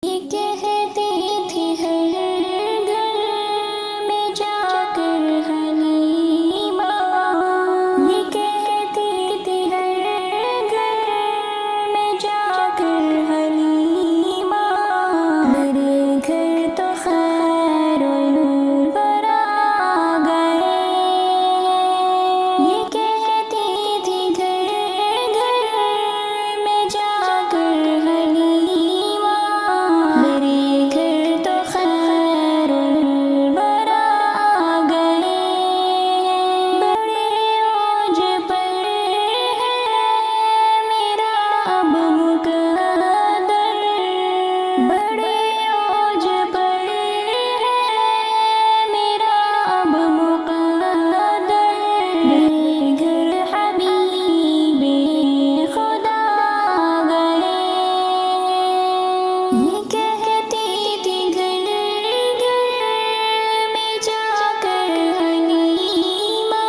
یہ کہتی تھی ہر گھر میں جا کر حلیمہ، یہ کہتی تھی ہر گھر میں جا کر حلیمہ، میرے گھر تو خیر الورا گئے، یہ کہتی تھی گھر گھر میں جا کر حلیمہ، میرے گھر تو خیر الورا گئے، بڑے اوج پر ہے میرا اب مقدر، بڑے اوج پر ہے میرا اب مقدر، میرے گھر حبیب خدا گئے، یہ کہتی تھی گھر گھر میں جا کر حلیمہ،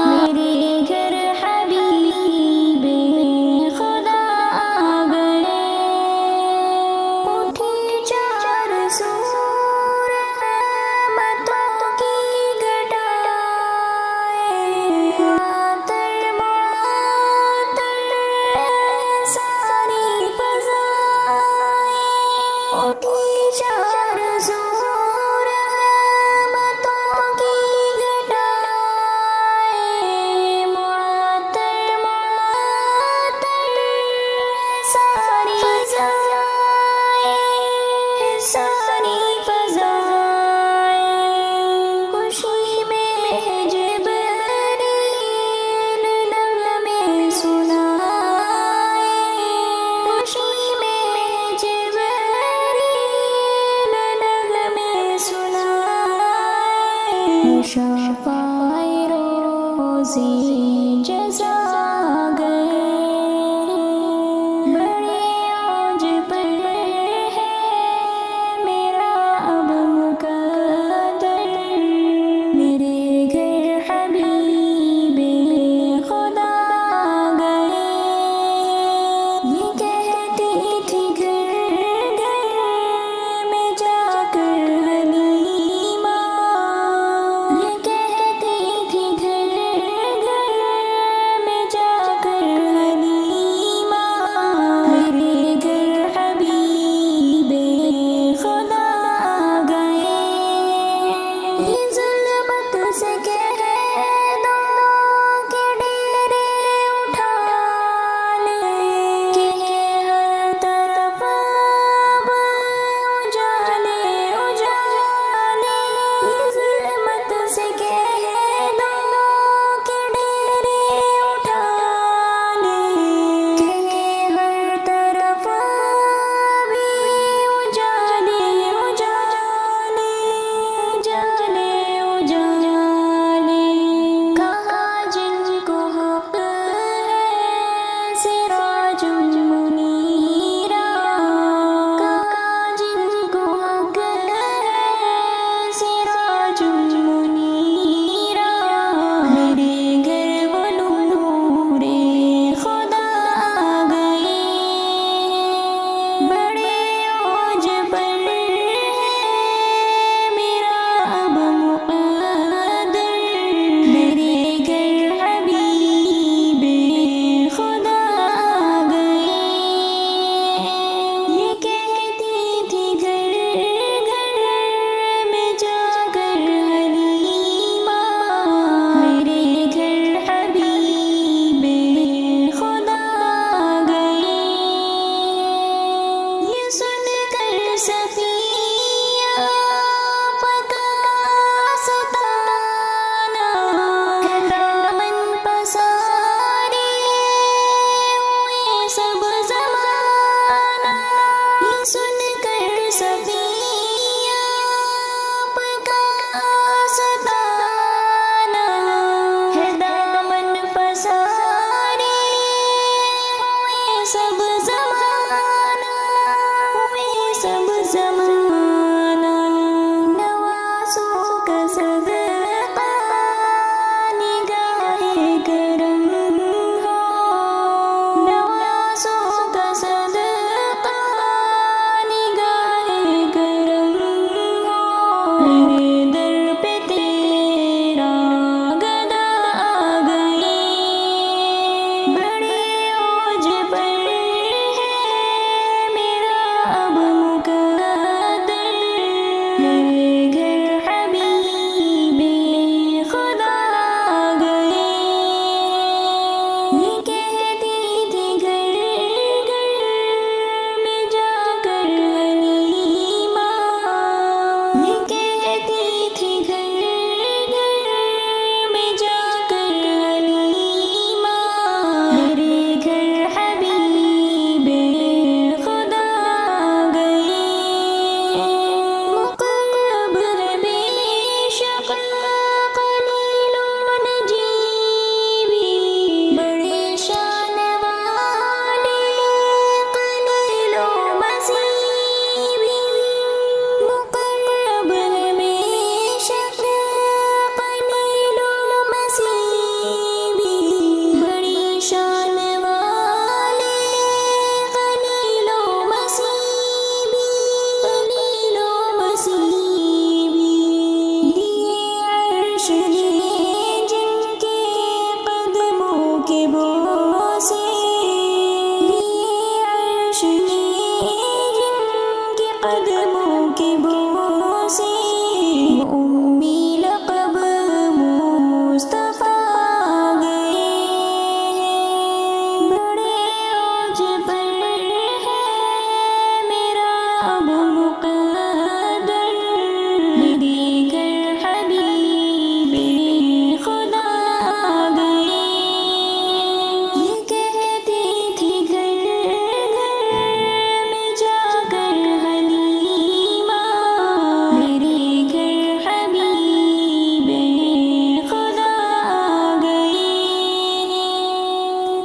میرے گھر حبیب خدا گئے، اٹھی چار سو رحمتوں کی گھٹائیں، معطر معطر ساری فضائیں، اٹھی چار سو رحمتوں کی گھٹائیں، معطر معطر ساری فضائیں، ساری فضائیں، خوشی میں جبریل نغمے سنائے، خوشی میں جبریل نغمے سنائے، شفاعِ روزی جزا گئے، بڑے اوج پر ہے میرا اب مقدر، میرے گھر حبیب خدا گئے، یہ کہتی تھی گھر گھر میں جا کر حلیمہ، یہ کہتی تھی گھر گھر قد